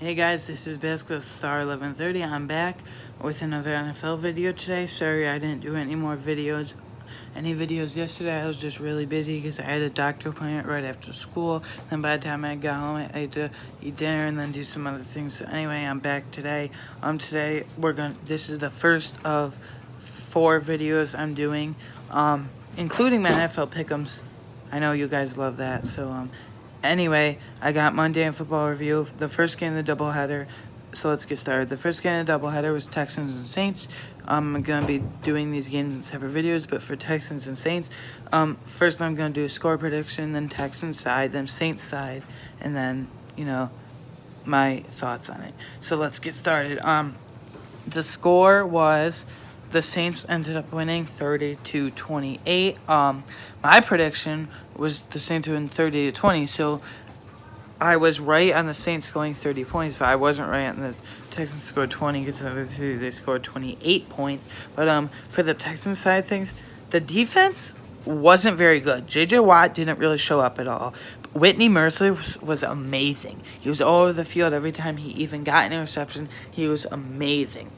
Hey guys, this is Basket Star 1130. I'm back with another NFL video today. Sorry I didn't do any videos yesterday. I was just really busy because I had a doctor appointment right after school. Then by the time I got home, I had to eat dinner and then do some other things. So anyway, I'm back today. Today this is the first of 4 videos I'm doing, including my NFL pick'ems. I know you guys love that. So anyway, I got Monday Night Football review. The first game of the doubleheader. So let's get started. The first game of the doubleheader was Texans and Saints. I'm going to be doing these games in separate videos, but for Texans and Saints, first I'm going to do a score prediction, then Texans side, then Saints side, and then, my thoughts on it. So let's get started. The score was the Saints ended up winning 30-28. My prediction was the Saints would win 30-20, so I was right on the Saints scoring 30 points, but I wasn't right on the Texans scored 20 because they scored 28 points. But for the Texans side of things, the defense wasn't very good. J.J. Watt didn't really show up at all. Whitney Mercer was amazing. He was all over the field every time he even got an interception. He was amazing.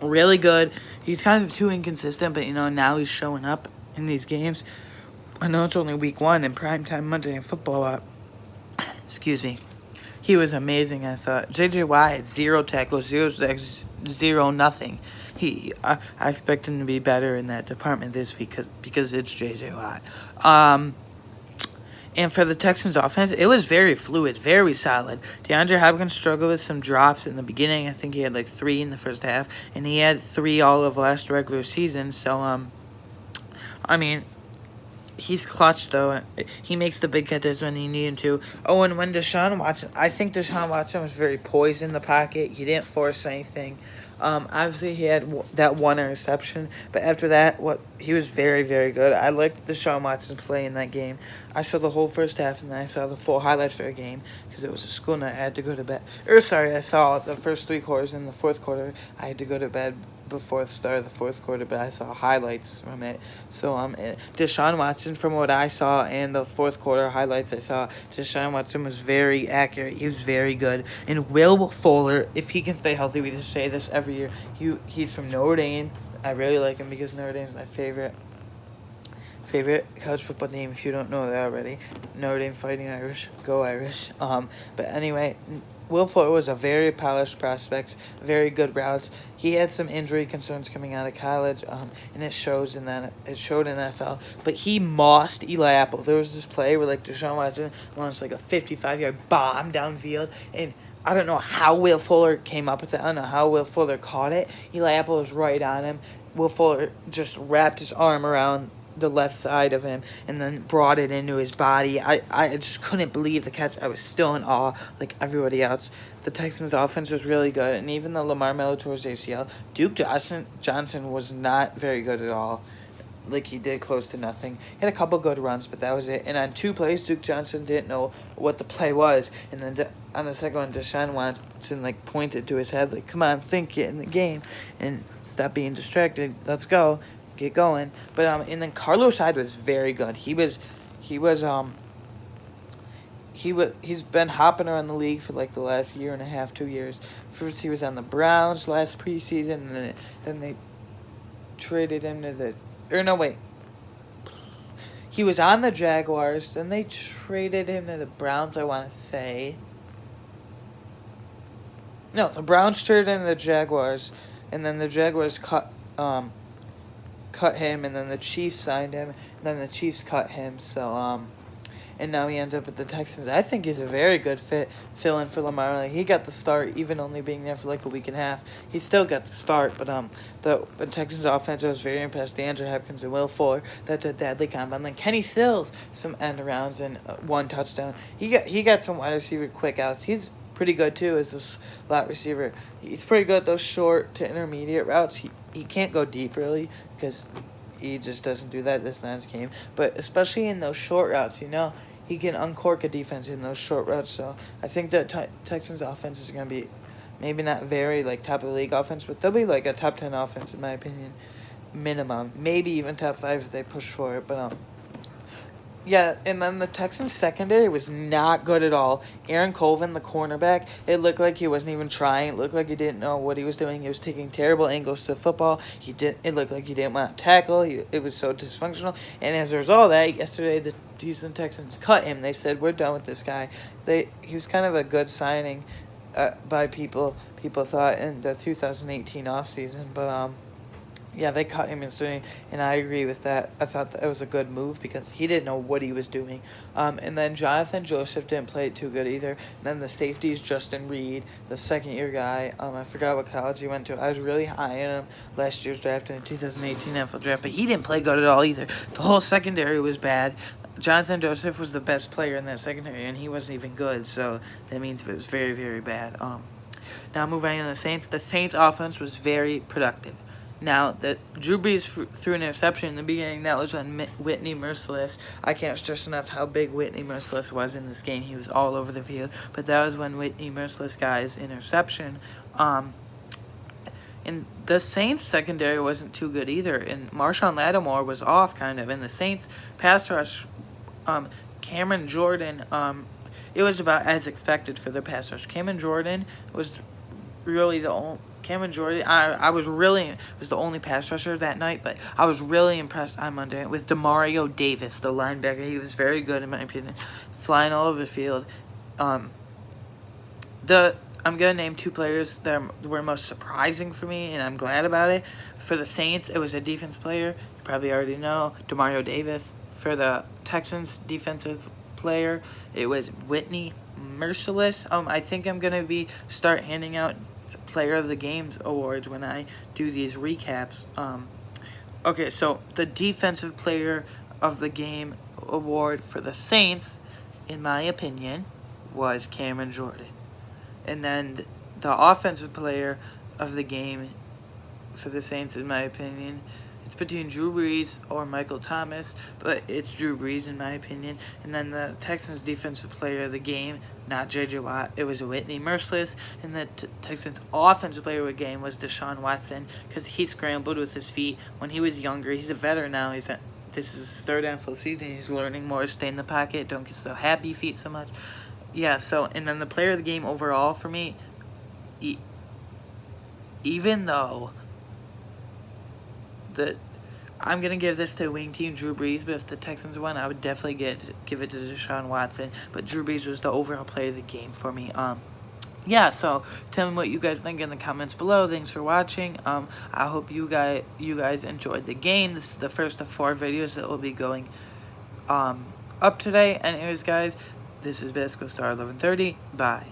Really good. He's kind of too inconsistent, but now he's showing up in these games. I know it's only week 1 in primetime Monday Night Football. Excuse me. He was amazing, I thought. J.J. Watt had 0 tackles, 0 sacks, 0 nothing. I expect him to be better in that department this week because it's J.J. Watt. And for the Texans offense, it was very fluid, very solid. DeAndre Hopkins struggled with some drops in the beginning. I think he had 3 in the first half, and he had 3 all of last regular season. So, he's clutch, though. He makes the big catches when he needs him to. Oh, and when I think Deshaun Watson was very poised in the pocket. He didn't force anything. Obviously, he had that 1 interception, but after that, he was very, very good. I liked Deshaun Watson's play in that game. I saw the whole first half, and then I saw the full highlights for the game because it was a school night. I had to go to bed. I saw the first 3 quarters. In the fourth quarter, I had to go to bed before the start of the fourth quarter, but I saw highlights from it. So, Deshaun Watson, from what I saw and the fourth quarter highlights I saw, Deshaun Watson was very accurate. He was very good. And Will Fuller, if he can stay healthy, we just say this every year, he's from Notre Dame. I really like him because Notre Dame is my favorite college football team, if you don't know that already. Notre Dame Fighting Irish. Go Irish. But anyway, Will Fuller was a very polished prospect, very good routes. He had some injury concerns coming out of college, and it showed in the NFL. But he mossed Eli Apple. There was this play where Deshaun Watson launched a 55-yard bomb downfield, and I don't know how Will Fuller came up with it. I don't know how Will Fuller caught it. Eli Apple was right on him. Will Fuller just wrapped his arm around the left side of him and then brought it into his body. I just couldn't believe the catch. I was still in awe like everybody else. The Texans offense was really good, and even though Lamar Miller tore his ACL, Duke Johnson was not very good at all. He did close to nothing. He had a couple good runs, but that was it. And on 2 plays, Duke Johnson didn't know what the play was. And then on the second one, Deshaun Watson pointed to his head come on, think, get in the game and stop being distracted. Let's go. Get going. But and then Carlos Hyde was very good. He's been hopping around the league for the last year and a half, 2 years. First he was on the Browns last preseason, and then they traded him to he was on the Jaguars, then they traded him to the Browns, I want to say. No, the Browns traded him to the Jaguars, and then the Jaguars cut him, and then the Chiefs signed him, and then the Chiefs cut him, so, and now he ends up with the Texans. I think he's a very good fill-in for Lamar. He got the start, even only being there for a week and a half. He still got the start, but the Texans offense, I was very impressed. DeAndre Hopkins and Will Fuller, that's a deadly combo. And then Kenny Stills, some end arounds and 1 touchdown. He got some wide receiver quick outs. He's pretty good too as a slot receiver. He's pretty good at those short to intermediate routes. He can't go deep really because he just doesn't do that this last game. But especially in those short routes, he can uncork a defense in those short routes. So I think that Texans offense is going to be maybe not very top of the league offense, but they'll be a top 10 offense in my opinion, minimum. Maybe even top 5 if they push for it. But Yeah, and then the Texans secondary was not good at all. Aaron Colvin, the cornerback, it looked like he wasn't even trying. It looked like he didn't know what he was doing. He was taking terrible angles to the football. It looked like he didn't want to tackle. It was so dysfunctional. And as a result of that, yesterday the Houston Texans cut him. They said, we're done with this guy. He was kind of a good signing by people thought in the 2018 offseason. But yeah, they cut him yesterday, and I agree with that. I thought that it was a good move because he didn't know what he was doing. And then Jonathan Joseph didn't play it too good either. And then the safeties, Justin Reed, the second-year guy. I forgot what college he went to. I was really high in him last year's draft in the 2018 NFL draft, but he didn't play good at all either. The whole secondary was bad. Jonathan Joseph was the best player in that secondary, and he wasn't even good, so that means it was very, very bad. Now moving on to the Saints. The Saints' offense was very productive. Now, that Drew Brees threw an interception in the beginning. That was when Whitney Merciless, I can't stress enough how big Whitney Merciless was in this game. He was all over the field. But that was when Whitney Merciless got his interception. And the Saints secondary wasn't too good either. And Marshawn Lattimore was off kind of. And the Saints pass rush, Cameron Jordan, it was about as expected for the pass rush. Cameron Jordan was really the only... Cameron Jordan, I was the only pass rusher that night, but I was really impressed on Monday with Demario Davis, the linebacker. He was very good in my opinion, flying all over the field. I'm gonna name two players that were most surprising for me, and I'm glad about it. For the Saints, it was a defense player. You probably already know, Demario Davis. For the Texans, defensive player, it was Whitney Merciless. I think I'm gonna start handing out Player of the Games awards when I do these recaps. Okay, so the Defensive Player of the Game award for the Saints, in my opinion, was Cameron Jordan. And then the Offensive Player of the Game for the Saints, in my opinion, it's between Drew Brees or Michael Thomas, but it's Drew Brees in my opinion. And then the Texans Defensive Player of the Game, not J.J. Watt, it was Whitney Merciless. And the Texans Offensive Player of the Game was Deshaun Watson because he scrambled with his feet when he was younger. He's a veteran now. This is his third NFL season. He's learning more to stay in the pocket. Don't get so happy feet so much. Yeah, and then the Player of the Game overall for me, even though I'm going to give this to wing team Drew Brees, but if the Texans won, I would definitely give it to Deshaun Watson. But Drew Brees was the overall player of the game for me. Yeah, so tell me what you guys think in the comments below. Thanks for watching. I hope you guys enjoyed the game. This is the first of 4 videos that will be going up today. Anyways, guys, this is Basco Star 1130. Bye.